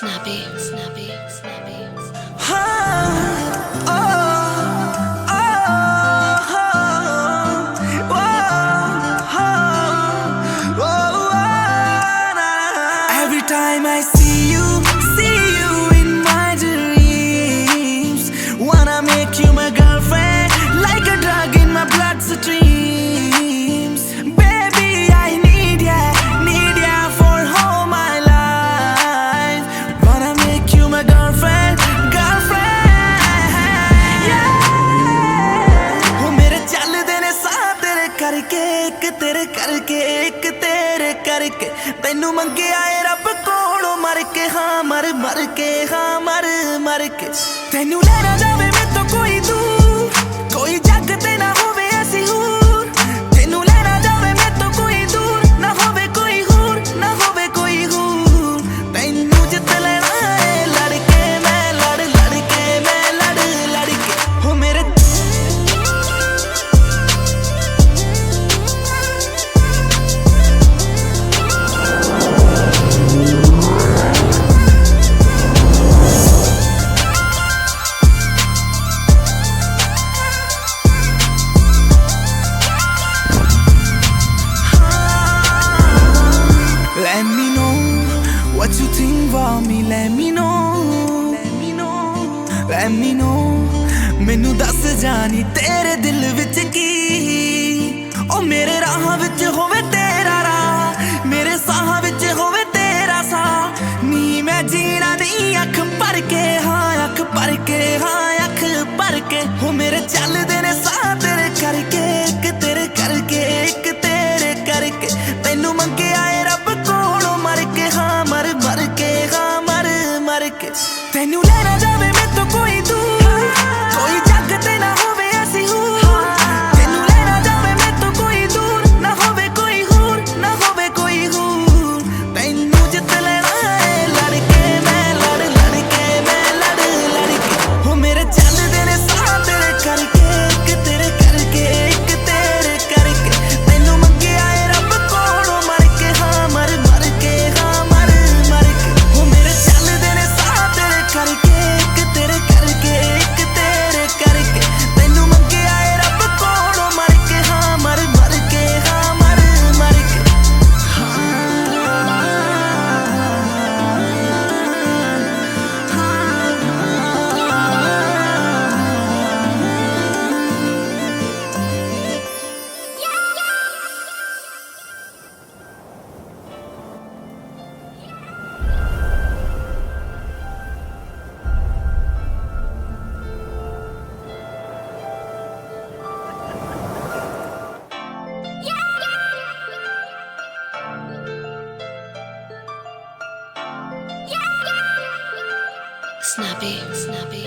Snappy, snappy, snappy. Every time I see you in my dreams. Wanna make you my girlfriend, like a drug in my bloodstreams. Baby, I need ya for all my life. Wanna make you my girlfriend, yeah. Oh, मेरे चलदे ने साथ तेरे करके, एक तेरे करके, एक तेरे करके। तैनू मंगिया ए रब कोलों मर के, हाँ मर के, हाँ मर के। तैनू लेना जावे मैं तो कोई दूर, कोई जग ते ना होवे ऐसी हूर। तैनू लेना जावे मैं तो कोई दूर, ना होवे कोई हूर, ना होवे कोई हूर। तैनू जित लेना है लड़के मैं, लड़के मैं, लड़के। हो मेरे Let me know what you think about me. Let me know, let me know. मैनू दस जानी तेरे दिल विच की। ओ मेरे राह विच होवे तेरा राह, मेरे साह विच होवे तेरा साह। नी मैं जीना नहीं अख भर के, हाँ अख भर के, हाँ अख भर के। हो मेरे चलदे ने साह तेरे करके, एक तेरे करके, एक तेरे करके। तैनू मंगिया ए रब कोलों मर के, हाँ मर के, हाँ मर के। तैनू लेना जावे मैं तो कोई दूर, कोई जग ते ना होवे ऐसी हूर। तैनू लेना जावे मैं तो कोई दूर, ना होवे कोई हूर, ना होवे कोई हूर। तैनू जित लेना है लड़के मैं, लड़के मैं, लड़के। हो मेरे चलदे ने साह तेरे करके, एक तेरे करके, एक तेरे करके। तैनू मंगिया ए रब कोलों मर के, हाँ मर के, हाँ मर के। हो मेरे चलदे ने साह तेरे करके, एक तेरे करके, एक तेरे करके। तैनू मंगिया ए रब कोलों मर के, हाँ मर के, हाँ मर के। Snappy, snappy.